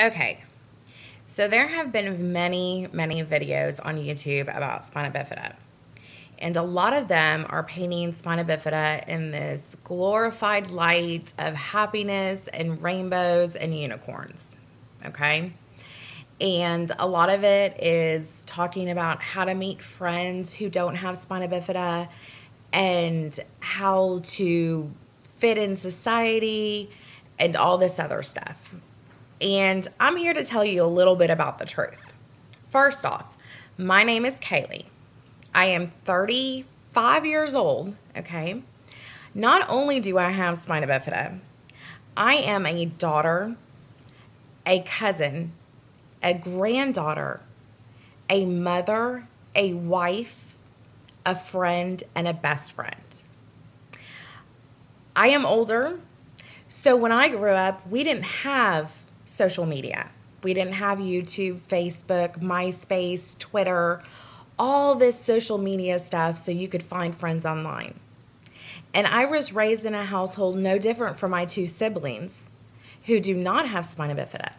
Okay, so there have been many videos on YouTube about spina bifida. And a lot of them are painting spina bifida in this glorified light of happiness and rainbows and unicorns. Okay? And a lot of it is talking about how to meet friends who don't have spina bifida and how to fit in society and all this other stuff. And I'm here to tell you a little bit about the truth. First off, my name is Kaylee. I am 35 years old, okay? Not only do I have spina bifida, I am a daughter, a cousin, a granddaughter, a mother, a wife, a friend, and a best friend. I am older, so when I grew up, we didn't have social media. We didn't have YouTube, Facebook, MySpace, Twitter, all this social media stuff so you could find friends online. And I was raised in a household no different from my two siblings who do not have spina bifida.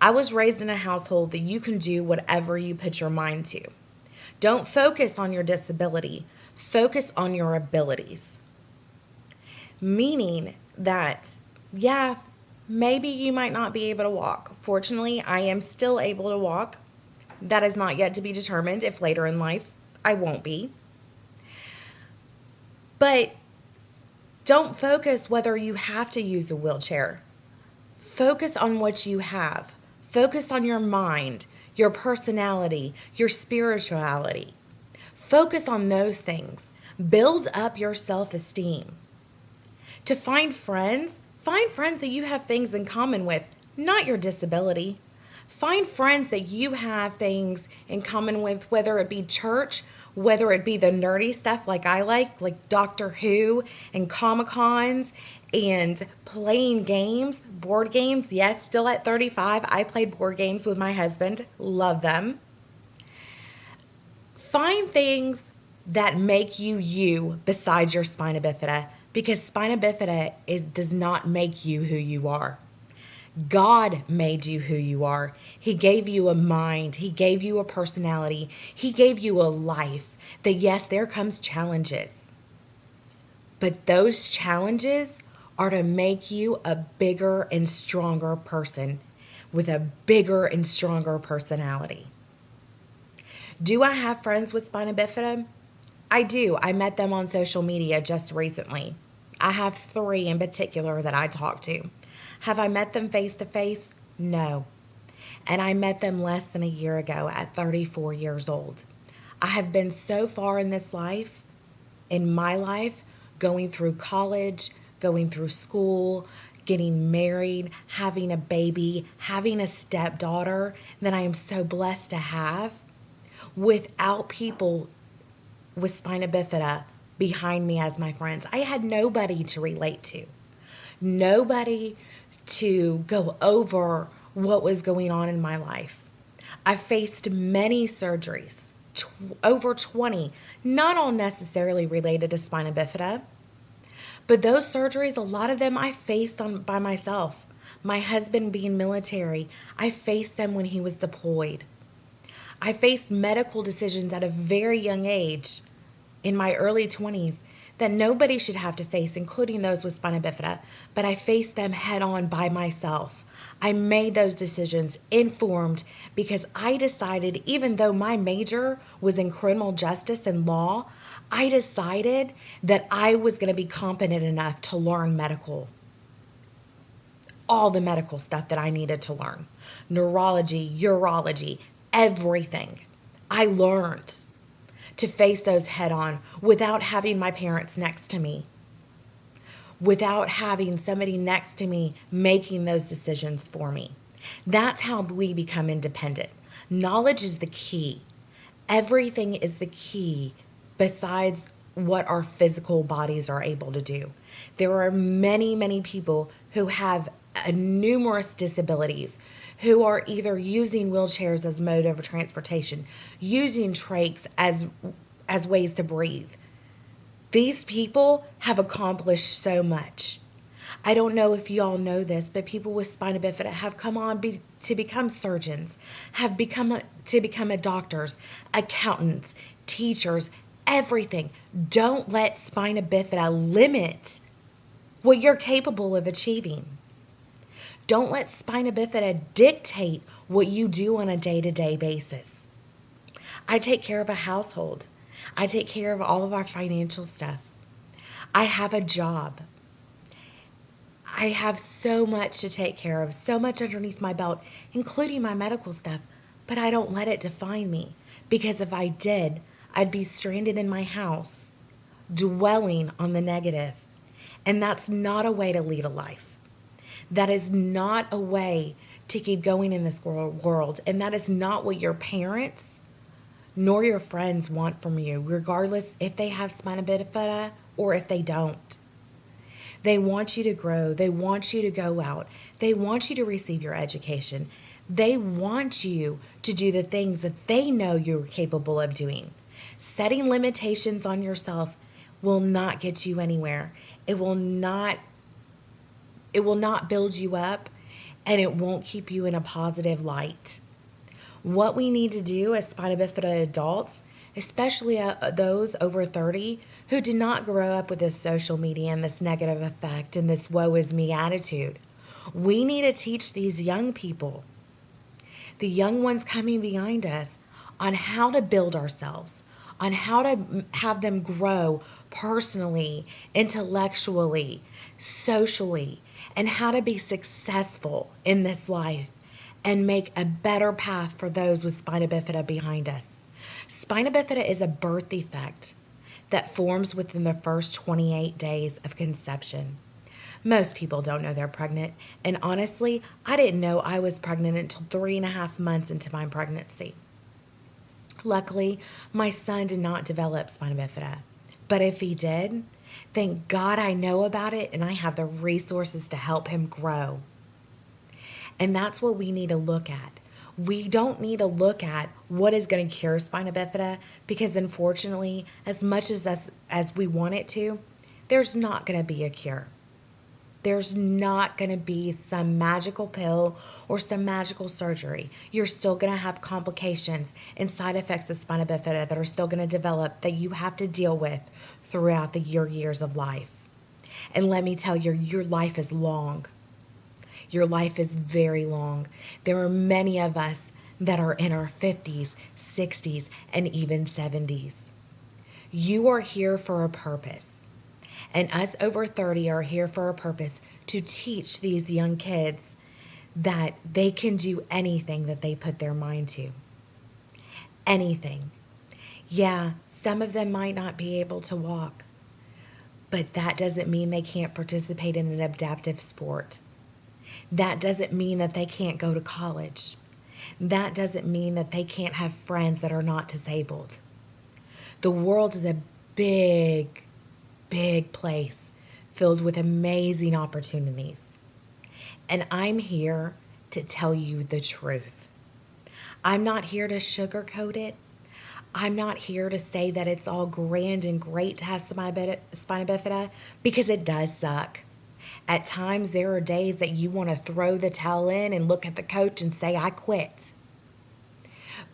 I was raised in a household that you can do whatever you put your mind to. Don't focus on your disability, focus on your abilities. Meaning that, yeah, maybe you might not be able to walk. Fortunately, I am still able to walk. That is not yet to be determined if later in life I won't be. But don't focus whether you have to use a wheelchair. Focus on what you have. Focus on your mind, your personality, your spirituality. Focus on those things. Build up your self-esteem. To find friends that you have things in common with, not your disability. Find friends that you have things in common with, whether it be church, whether it be the nerdy stuff like I like Doctor Who and Comic-Cons and playing games, board games. Yes, still at 35, I played board games with my husband. Love them. Find things that make you you besides your spina bifida, because spina bifida does not make you who you are. God made you who you are. He gave you a mind. He gave you a personality. He gave you a life that, yes, there comes challenges. But those challenges are to make you a bigger and stronger person with a bigger and stronger personality. Do I have friends with spina bifida? I do. I met them on social media just recently. I have 3 in particular that I talk to. Have I met them face to face? No. And I met them less than a year ago at 34 years old. I have been so far in this life, in my life, going through college, going through school, getting married, having a baby, having a stepdaughter that I am so blessed to have, without people with spina bifida behind me as my friends. I had nobody to relate to. Nobody to go over what was going on in my life. I faced many surgeries, over 20, not all necessarily related to spina bifida, but those surgeries, a lot of them I faced by myself. My husband being military, I faced them when he was deployed. I faced medical decisions at a very young age, in my early 20s, that nobody should have to face, including those with spina bifida, but I faced them head on by myself. I made those decisions informed because I decided, even though my major was in criminal justice and law, I decided that I was going to be competent enough to learn all the medical stuff that I needed to learn. Neurology, urology, everything. I learned to face those head on without having my parents next to me, without having somebody next to me making those decisions for me. That's how we become independent. Knowledge is the key. Everything is the key besides what our physical bodies are able to do. There are many people who have numerous disabilities, who are either using wheelchairs as mode of transportation, using trachs as ways to breathe. These people have accomplished so much. I don't know if you all know this, but people with spina bifida have come on to become surgeons, have to become doctors, accountants, teachers, everything. Don't let spina bifida limit what you're capable of achieving. Don't let spina bifida dictate what you do on a day-to-day basis. I take care of a household. I take care of all of our financial stuff. I have a job. I have so much to take care of, so much underneath my belt, including my medical stuff, but I don't let it define me, because if I did, I'd be stranded in my house, dwelling on the negative. And that's not a way to lead a life. That is not a way to keep going in this world. And that is not what your parents nor your friends want from you, regardless if they have spina bifida or if they don't. They want you to grow. They want you to go out. They want you to receive your education. They want you to do the things that they know you're capable of doing. Setting limitations on yourself will not get you anywhere. It will not build you up, and it won't keep you in a positive light. What we need to do as spina bifida adults, especially those over 30 who did not grow up with this social media and this negative effect and this woe is me attitude, we need to teach these young people, the young ones coming behind us, on how to build ourselves, on how to have them grow personally, intellectually, socially, and how to be successful in this life and make a better path for those with spina bifida behind us. Spina bifida is a birth defect that forms within the first 28 days of conception. Most people don't know they're pregnant, and honestly, I didn't know I was pregnant until 3.5 months into my pregnancy. Luckily, my son did not develop spina bifida, but if he did, thank God I know about it and I have the resources to help him grow. And that's what we need to look at. We don't need to look at what is going to cure spina bifida, because unfortunately, as much as we want it to, there's not going to be a cure. There's not going to be some magical pill or some magical surgery. You're still going to have complications and side effects of spina bifida that are still going to develop that you have to deal with throughout your years of life. And let me tell you, your life is long. Your life is very long. There are many of us that are in our 50s, 60s, and even 70s. You are here for a purpose. And us over 30 are here for a purpose, to teach these young kids that they can do anything that they put their mind to. Anything. Yeah, some of them might not be able to walk, but that doesn't mean they can't participate in an adaptive sport. That doesn't mean that they can't go to college. That doesn't mean that they can't have friends that are not disabled. The world is a big place filled with amazing opportunities. And I'm here to tell you the truth. I'm not here to sugarcoat it. I'm not here to say that it's all grand and great to have spina bifida, because it does suck. At times, there are days that you want to throw the towel in and look at the coach and say, I quit.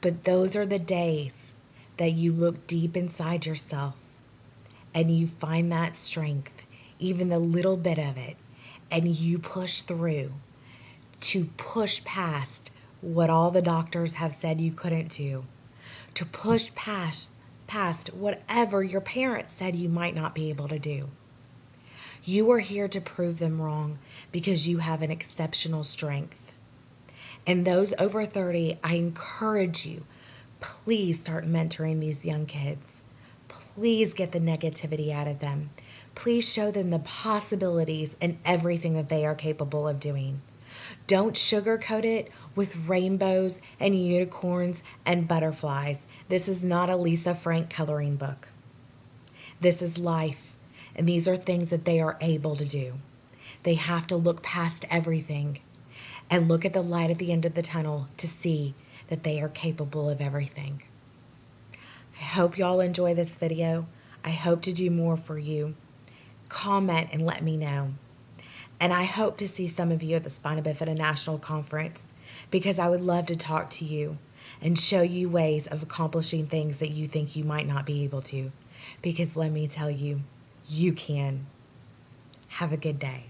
But those are the days that you look deep inside yourself and you find that strength, even the little bit of it, and you push through to push past what all the doctors have said you couldn't do, to push past whatever your parents said you might not be able to do. You are here to prove them wrong, because you have an exceptional strength. And those over 30, I encourage you, please start mentoring these young kids. Please get the negativity out of them. Please show them the possibilities and everything that they are capable of doing. Don't sugarcoat it with rainbows and unicorns and butterflies. This is not a Lisa Frank coloring book. This is life. And these are things that they are able to do. They have to look past everything and look at the light at the end of the tunnel to see that they are capable of everything. I hope y'all enjoy this video. I hope to do more for you. Comment and let me know. And I hope to see some of you at the Spina Bifida National Conference, because I would love to talk to you and show you ways of accomplishing things that you think you might not be able to. Because let me tell you, you can. Have a good day.